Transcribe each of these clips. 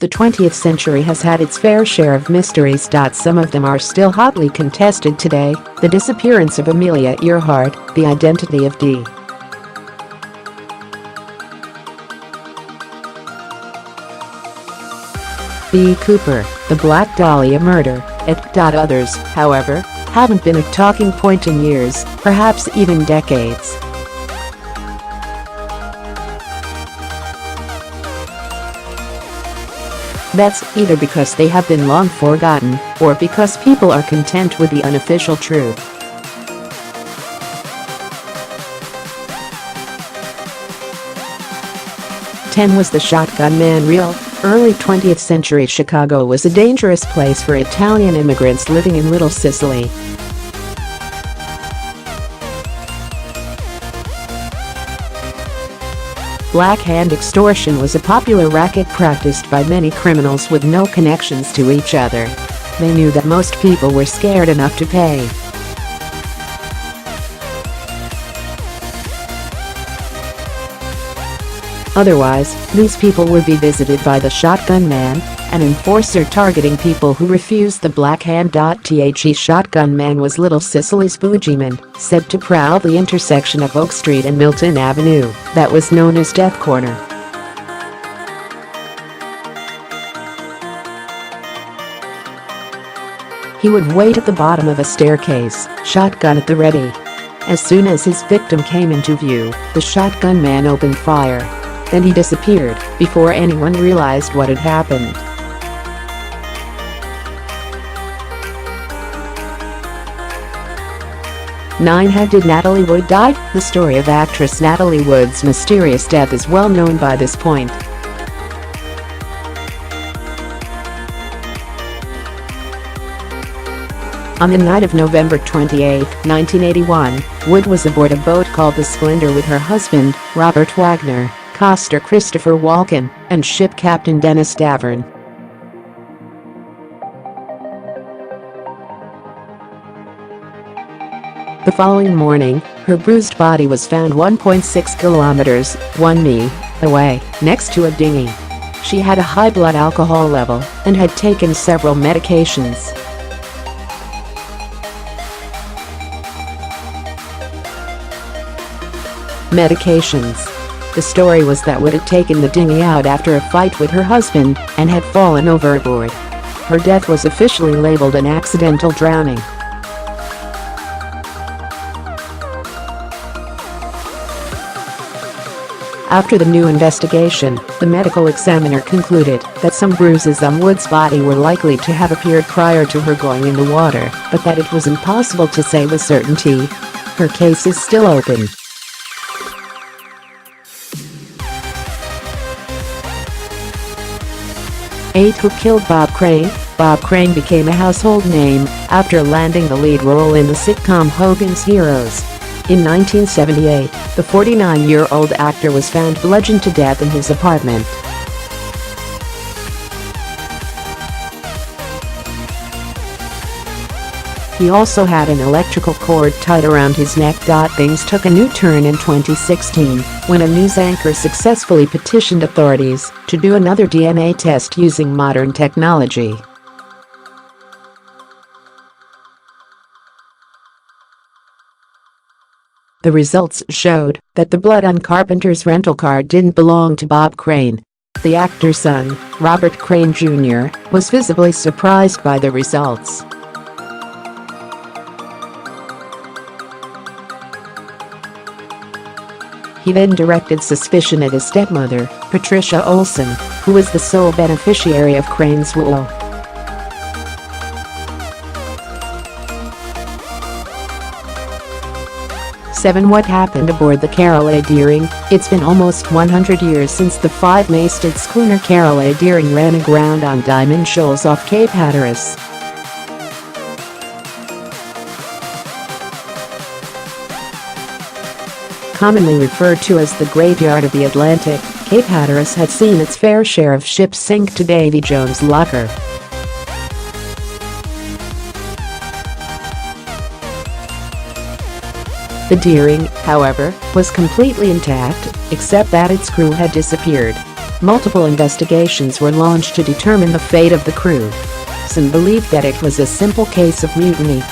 The 20th century has had its fair share of mysteries. Some of them are still hotly contested today: the disappearance of Amelia Earhart, the identity of D. B.Cooper, the Black Dahlia murder, etc.Others, however, haven't been a talking point in years, perhaps even decades. That's either because they have been long forgotten, or because people are content with the unofficial truth. Was the Shotgun Man real? Early 20th century Chicago was a dangerous place for Italian immigrants living in Little Sicily. Black Hand extortion was a popular racket practiced by many criminals with no connections to each other. They knew that most people were scared enough to pay. Otherwise, these people would be visited by the Shotgun Man, an enforcer targeting people who refused. The Black Hand.The Shotgun Man was Little Sicily's boogeyman, said to prowl the intersection of Oak Street and Milton Avenue, that was known as Death Corner. He would wait at the bottom of a staircase, shotgun at the ready. As soon as his victim came into view, the Shotgun Man opened fire. Then he disappeared, before anyone realized what had happened. How did Natalie Wood die? The story of actress Natalie Wood's mysterious death is well known by this point. On the night of November 28, 1981, Wood was aboard a boat called the Splendor with her husband, Robert Wagner, co-star Christopher Walken, and ship captain Dennis Davern. The following morning, her bruised body was found 1.6 kilometers, 1 mi, away, next to a dinghy. She had a high blood alcohol level and had taken several medications. The story was that Wood had taken the dinghy out after a fight with her husband and had fallen overboard. Her death was officially labeled an accidental drowning. After the new investigation, the medical examiner concluded that some bruises on Wood's body were likely to have appeared prior to her going in the water, but that it was impossible to say with certainty. Her case is still open. Who killed Bob Crane? Bob Crane became a household name after landing the lead role in the sitcom Hogan's Heroes. In 1978, the 49-year-old actor was found bludgeoned to death in his apartment. He also had an electrical cord tied around his neck. Things took a new turn in 2016 when a news anchor successfully petitioned authorities to do another DNA test using modern technology. The results showed that the blood on Carpenter's rental car didn't belong to Bob Crane. The actor's son, Robert Crane Jr., was visibly surprised by the results. He then directed suspicion at his stepmother, Patricia Olson, who was the sole beneficiary of Crane's will. What happened aboard the Carol A. Deering? It's been almost 100 years since the five-masted schooner Carol A. Deering ran aground on Diamond Shoals off Cape Hatteras. Commonly referred to as the graveyard of the Atlantic, Cape Hatteras had seen its fair share of ships sink to Davy Jones' locker. The Deering, however, was completely intact, except that its crew had disappeared. Multiple investigations were launched to determine the fate of the crew. Some believed that it was a simple case of mutiny.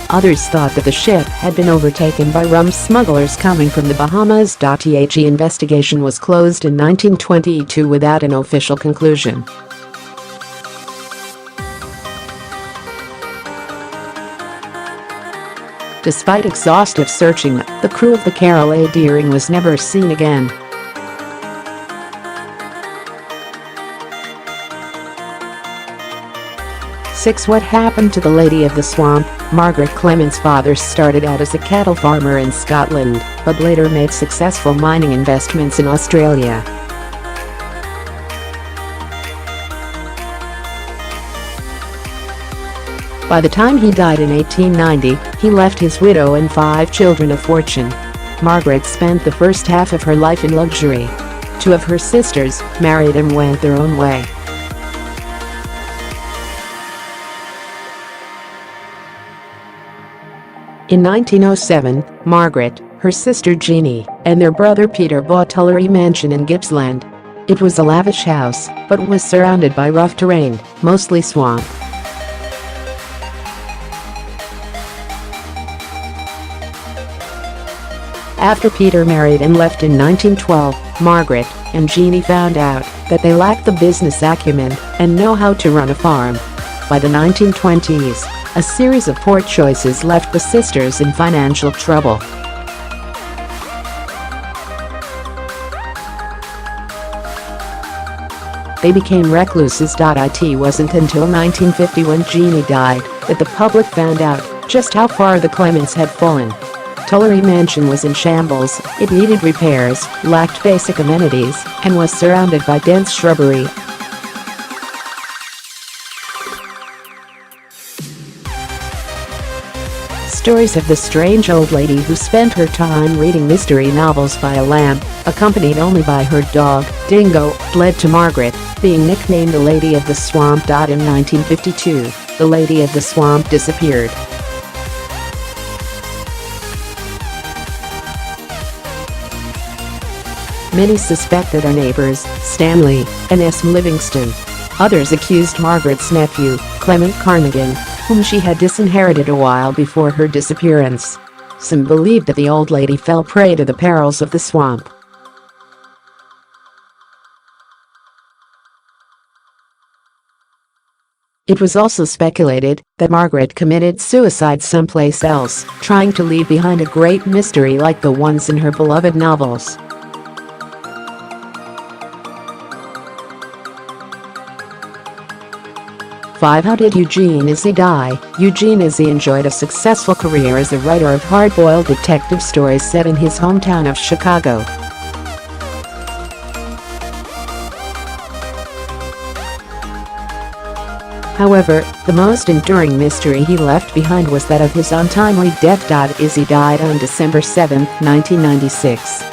Others thought that the ship had been overtaken by rum smugglers coming from the Bahamas. The investigation was closed in 1922 without an official conclusion. Despite exhaustive searching, the crew of the Carol A. Deering was never seen again. What happened to the Lady of the Swamp? Margaret Clement's father started out as a cattle farmer in Scotland, but later made successful mining investments in Australia. By the time he died in 1890, he left his widow and 5 children a fortune. Margaret spent the first half of her life in luxury. 2 of her sisters married and went their own way. In 1907, Margaret, her sister Jeanie, and their brother Peter bought Tullery Mansion in Gippsland. It was a lavish house, but was surrounded by rough terrain, mostly swamp. After Peter married and left in 1912, Margaret and Jeanie found out that they lacked the business acumen and know how to run a farm. By the 1920s, a series of poor choices left the sisters in financial trouble. They became recluses. It wasn't until 1950, when Jeanie died, that the public found out just how far the Clements had fallen. Tullery Mansion was in shambles, it needed repairs, lacked basic amenities, and was surrounded by dense shrubbery. Stories of the strange old lady who spent her time reading mystery novels by a lamp, accompanied only by her dog, Dingo, led to Margaret being nicknamed the Lady of the Swamp. In 1952, the Lady of the Swamp disappeared. Many suspected her neighbors, Stanley and S. Livingston. Others accused Margaret's nephew, Clement Carnegie, whom she had disinherited a while before her disappearance. Some believed that the old lady fell prey to the perils of the swamp. It was also speculated that Margaret committed suicide someplace else, trying to leave behind a great mystery like the ones in her beloved novels. How did Eugene Izzy die? Eugene Izzy enjoyed a successful career as a writer of hard-boiled detective stories set in his hometown of Chicago. However, the most enduring mystery he left behind was that of his untimely death. Izzy died on December 7, 1996.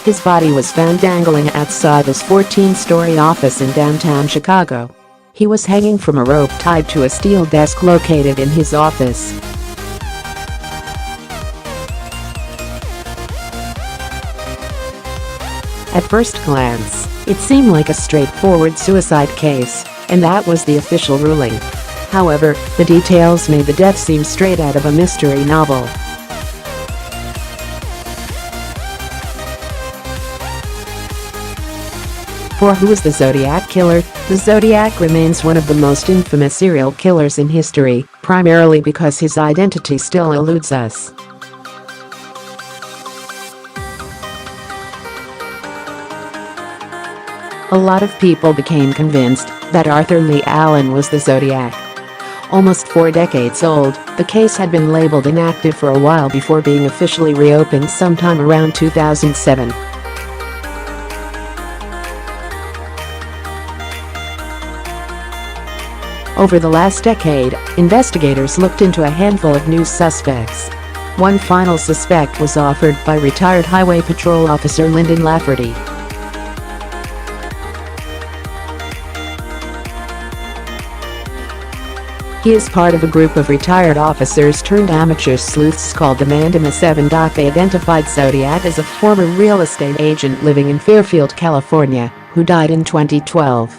His body was found dangling outside his 14-story office in downtown Chicago. He was hanging from a rope tied to a steel desk located in his office. At first glance, it seemed like a straightforward suicide case, and that was the official ruling. However, the details made the death seem straight out of a mystery novel. For who is the Zodiac Killer? The Zodiac remains one of the most infamous serial killers in history, primarily because his identity still eludes us. A lot of people became convinced that Arthur Lee Allen was the Zodiac. Almost 4 decades old, the case had been labeled inactive for a while before being officially reopened sometime around 2007. Over the last decade, investigators looked into a handful of new suspects. One final suspect was offered by retired Highway Patrol Officer Lyndon Lafferty. . . . . . . . . . . . . . . . . . . . . . . . . . . . . . . . . . . . . . . . . . . . . . . . . . . . . He is part of a group of retired officers turned amateur sleuths called the Amanda 7. They identified Zodiac as a former real estate agent living in Fairfield, California, who died in 2012.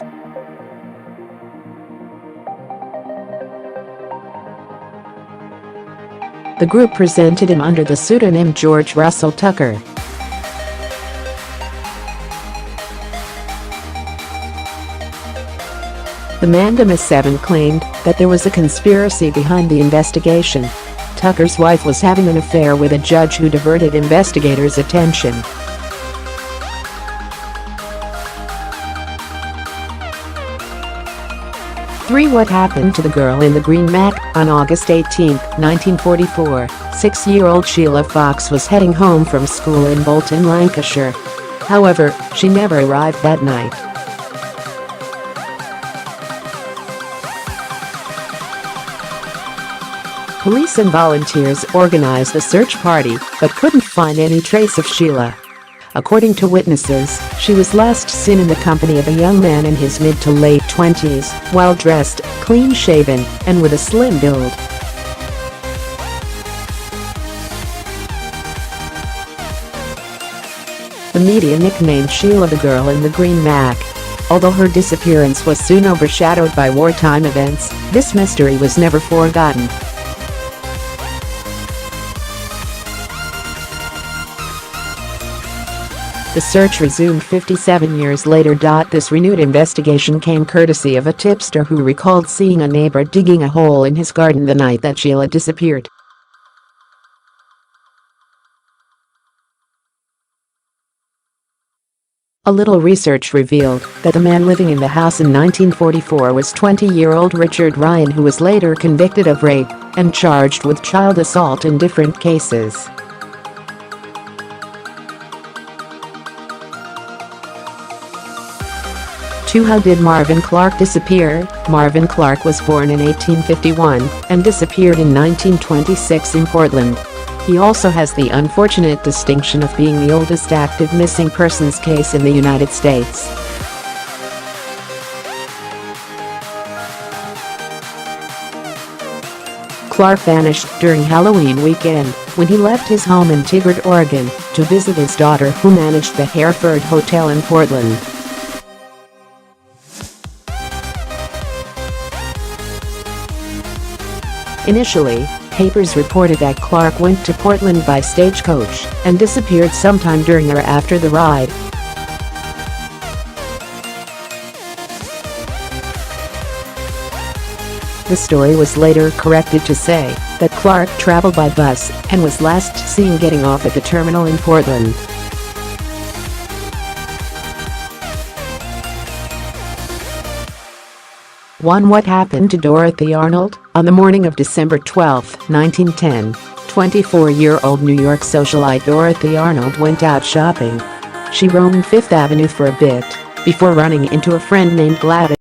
The group presented him under the pseudonym George Russell Tucker. The Amanda 7 claimed that there was a conspiracy behind the investigation. Tucker's wife was having an affair with a judge who diverted investigators' attention. What happened to the girl in the green Mac? On August 18, 1944, 6-year-old Sheila Fox was heading home from school in Bolton, Lancashire. However, she never arrived that night. Police and volunteers organized a search party, but couldn't find any trace of Sheila. According to witnesses, she was last seen in the company of a young man in his mid to late 20s, well-dressed, clean-shaven, and with a slim build. The media nicknamed Sheila the Girl in the Green Mac. Although her disappearance was soon overshadowed by wartime events, this mystery was never forgotten. The search resumed 57 years later. This renewed investigation came courtesy of a tipster who recalled seeing a neighbor digging a hole in his garden the night that Sheila disappeared. A little research revealed that the man living in the house in 1944 was 20-year-old Richard Ryan, who was later convicted of rape and charged with child assault in different cases. How did Marvin Clark disappear? Marvin Clark was born in 1851 and disappeared in 1926 in Portland. He also has the unfortunate distinction of being the oldest active missing persons case in the United States. Clark vanished during Halloween weekend when he left his home in Tigard, Oregon, to visit his daughter, who managed the Hereford Hotel in Portland. Initially, papers reported that Clark went to Portland by stagecoach and disappeared sometime during or after the ride. The story was later corrected to say that Clark traveled by bus and was last seen getting off at the terminal in Portland. What happened to Dorothy Arnold? On the morning of December 12, 1910, 24-year-old New York socialite Dorothy Arnold went out shopping. She roamed Fifth Avenue for a bit before running into a friend named Gladys.